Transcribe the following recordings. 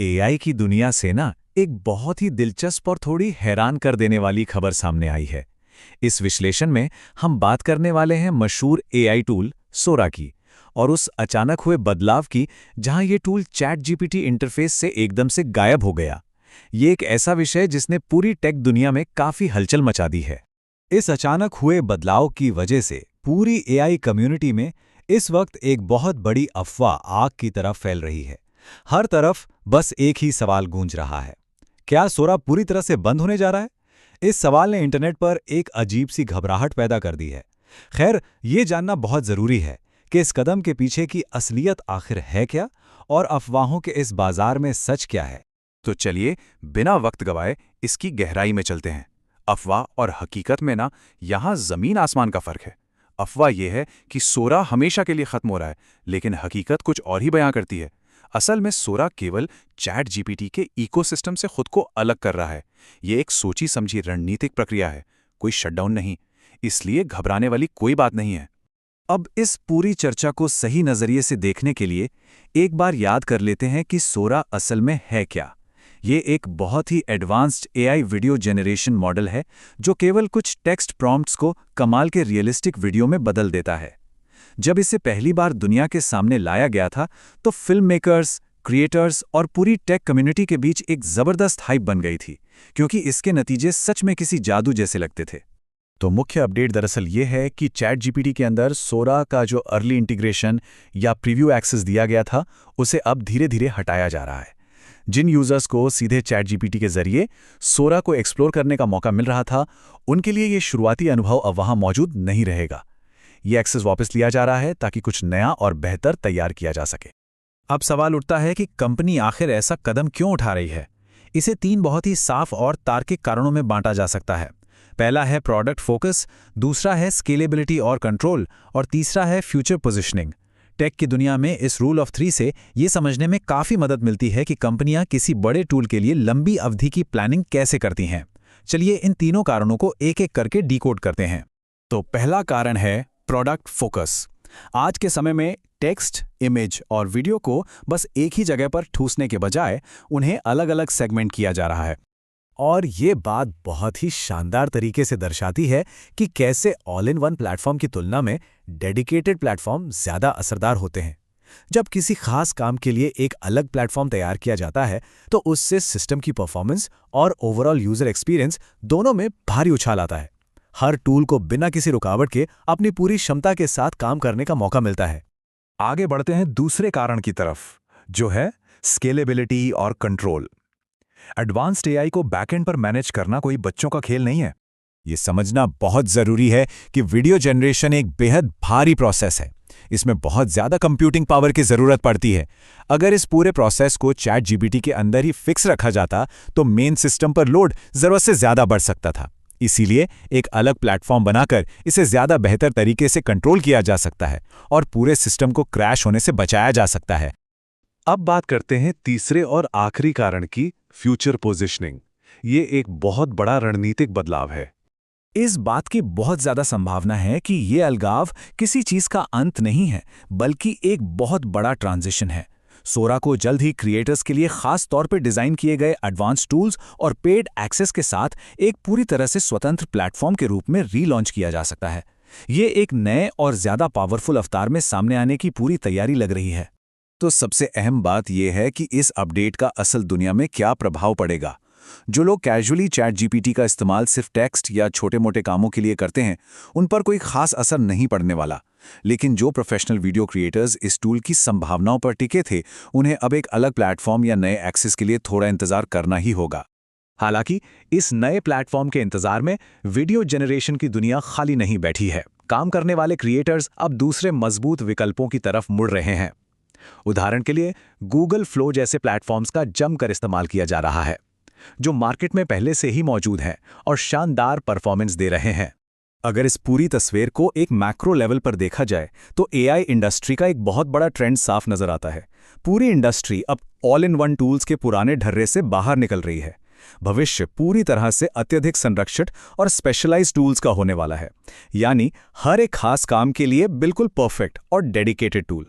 AI की दुनिया से ना एक बहुत ही दिलचस्प और थोड़ी हैरान कर देने वाली खबर सामने आई है। इस विश्लेषण में हम बात करने वाले हैं मशहूर एआई टूल सोरा की और उस अचानक हुए बदलाव की जहां ये टूल चैट जीपीटी इंटरफेस से एकदम से गायब हो गया। ये एक ऐसा विषय जिसने पूरी टेक दुनिया में काफी हलचल मचा दी है। इस अचानक हुए बदलाव की वजह से पूरी एआई कम्युनिटी में इस वक्त एक बहुत बड़ी अफवाह आग की तरह फैल रही है। हर तरफ बस एक ही सवाल गूंज रहा है, क्या सोरा पूरी तरह से बंद होने जा रहा है? इस सवाल ने इंटरनेट पर एक अजीब सी घबराहट पैदा कर दी है। खैर, ये जानना बहुत ज़रूरी है कि इस कदम के पीछे की असलियत आखिर है क्या और अफवाहों के इस बाजार में सच क्या है। तो चलिए बिना वक्त गवाए इसकी गहराई में चलते हैं। अफवाह और हकीकत में ना यहाँ ज़मीन आसमान का फ़र्क है। अफवाह यह है कि सोरा हमेशा के लिए ख़त्म हो रहा है, लेकिन हकीकत कुछ और ही बयां करती है। असल में सोरा केवल चैट जीपीटी के इकोसिस्टम से खुद को अलग कर रहा है। ये एक सोची समझी रणनीतिक प्रक्रिया है, कोई शटडाउन नहीं। इसलिए घबराने वाली कोई बात नहीं है। अब इस पूरी चर्चा को सही नज़रिए से देखने के लिए एक बार याद कर लेते हैं कि सोरा असल में है क्या। ये एक बहुत ही advanced AI video generation model है जो केवल कुछ टेक्स्ट प्रॉम्प्ट्स को कमाल के रियलिस्टिक वीडियो में बदल देता है। जब इसे पहली बार दुनिया के सामने लाया गया था तो फिल्म मेकर्स, क्रिएटर्स और पूरी टेक कम्युनिटी के बीच एक ज़बरदस्त हाइप बन गई थी, क्योंकि इसके नतीजे सच में किसी जादू जैसे लगते थे। तो मुख्य अपडेट दरअसल ये है कि चैट जीपीटी के अंदर सोरा का जो अर्ली इंटीग्रेशन या प्रीव्यू एक्सेस दिया गया था, उसे अब धीरे धीरे हटाया जा रहा है। जिन यूजर्स को सीधे चैट जीपीटी के जरिए सोरा को एक्सप्लोर करने का मौका मिल रहा था, उनके लिए ये शुरुआती अनुभव अब वहां मौजूद नहीं रहेगा। ये एक्सेस वापस लिया जा रहा है ताकि कुछ नया और बेहतर तैयार किया जा सके। अब सवाल उठता है कि कंपनी आखिर ऐसा कदम क्यों उठा रही है। इसे 3 बहुत ही साफ और तार्किक कारणों में बांटा जा सकता है। पहला है प्रोडक्ट फोकस, दूसरा है स्केलेबिलिटी और कंट्रोल, और तीसरा है फ्यूचर पोजिशनिंग। टेक की दुनिया में इस रूल ऑफ 3 से ये समझने में काफ़ी मदद मिलती है कि कंपनियां किसी बड़े टूल के लिए लंबी अवधि की प्लानिंग कैसे करती हैं। चलिए इन तीनों कारणों को एक एक करके डिकोड करते हैं। तो पहला कारण है प्रोडक्ट फोकस। आज के समय में टेक्स्ट, इमेज और वीडियो को बस एक ही जगह पर ठूसने के बजाय उन्हें अलग अलग सेगमेंट किया जा रहा है। और ये बात बहुत ही शानदार तरीके से दर्शाती है कि कैसे ऑल इन वन प्लेटफॉर्म की तुलना में डेडिकेटेड प्लेटफॉर्म ज़्यादा असरदार होते हैं। जब किसी खास काम के लिए एक अलग प्लेटफॉर्म तैयार किया जाता है तो उससे सिस्टम की परफॉर्मेंस और ओवरऑल यूज़र एक्सपीरियंस दोनों में भारी उछाल आता है। हर टूल को बिना किसी रुकावट के अपनी पूरी क्षमता के साथ काम करने का मौका मिलता है। आगे बढ़ते हैं दूसरे कारण की तरफ, जो है स्केलेबिलिटी और कंट्रोल। एडवांस्ड एआई को बैकएंड पर मैनेज करना कोई बच्चों का खेल नहीं है। ये समझना बहुत ज़रूरी है कि वीडियो जनरेशन एक बेहद भारी प्रोसेस है। इसमें बहुत ज़्यादा कंप्यूटिंग पावर की ज़रूरत पड़ती है। अगर इस पूरे प्रोसेस को चैट जीपीटी के अंदर ही फिक्स रखा जाता तो मेन सिस्टम पर लोड ज़रूरत से ज़्यादा बढ़ सकता था। इसीलिए एक अलग प्लेटफॉर्म बनाकर इसे ज़्यादा बेहतर तरीके से कंट्रोल किया जा सकता है और पूरे सिस्टम को क्रैश होने से बचाया जा सकता है। अब बात करते हैं तीसरे और आखिरी कारण की, फ्यूचर पोजिशनिंग। ये एक बहुत बड़ा रणनीतिक बदलाव है। इस बात की बहुत ज़्यादा संभावना है कि ये अलगाव किसी चीज़ का अंत नहीं है, बल्कि एक बहुत बड़ा ट्रांजिशन है। सोरा को जल्द ही क्रिएटर्स के लिए खास तौर पर डिज़ाइन किए गए एडवांस टूल्स और पेड एक्सेस के साथ एक पूरी तरह से स्वतंत्र प्लेटफॉर्म के रूप में रीलॉन्च किया जा सकता है। ये एक नए और ज़्यादा पावरफुल अवतार में सामने आने की पूरी तैयारी लग रही है। तो सबसे अहम बात यह है कि इस अपडेट का असल दुनिया में क्या प्रभाव पड़ेगा। जो लोग कैजुअली चैट जीपीटी का इस्तेमाल सिर्फ टेक्स्ट या छोटे मोटे कामों के लिए करते हैं, उन पर कोई खास असर नहीं पड़ने वाला। लेकिन जो प्रोफेशनल वीडियो क्रिएटर्स इस टूल की संभावनाओं पर टिके थे, उन्हें अब एक अलग प्लेटफॉर्म या नए एक्सेस के लिए थोड़ा इंतजार करना ही होगा। हालांकि इस नए प्लेटफॉर्म के इंतजार में वीडियो जनरेशन की दुनिया खाली नहीं बैठी है। काम करने वाले क्रिएटर्स अब दूसरे मजबूत विकल्पों की तरफ मुड़ रहे हैं। उदाहरण के लिए गूगल फ्लो जैसे प्लेटफॉर्म्स का जमकर इस्तेमाल किया जा रहा है, जो मार्केट में पहले से ही मौजूद हैं और शानदार परफॉर्मेंस दे रहे हैं। अगर इस पूरी तस्वीर को एक मैक्रो लेवल पर देखा जाए तो एआई इंडस्ट्री का एक बहुत बड़ा ट्रेंड साफ नजर आता है। पूरी इंडस्ट्री अब ऑल इन वन टूल्स के पुराने ढर्रे से बाहर निकल रही है। भविष्य पूरी तरह से अत्यधिक संरक्षित और स्पेशलाइज्ड टूल्स का होने वाला है, यानी हर एक खास काम के लिए बिल्कुल परफेक्ट और डेडिकेटेड टूल।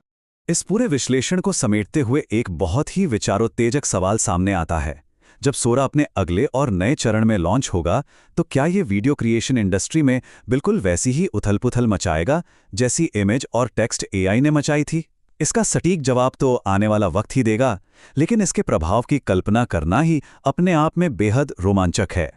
इस पूरे विश्लेषण को समेटते हुए एक बहुत ही विचारोत्तेजक सवाल सामने आता है। जब सोरा अपने अगले और नए चरण में लॉन्च होगा, तो क्या ये वीडियो क्रिएशन इंडस्ट्री में बिल्कुल वैसी ही उथल-पुथल मचाएगा जैसी इमेज और टेक्स्ट एआई ने मचाई थी? इसका सटीक जवाब तो आने वाला वक्त ही देगा, लेकिन इसके प्रभाव की कल्पना करना ही अपने आप में बेहद रोमांचक है।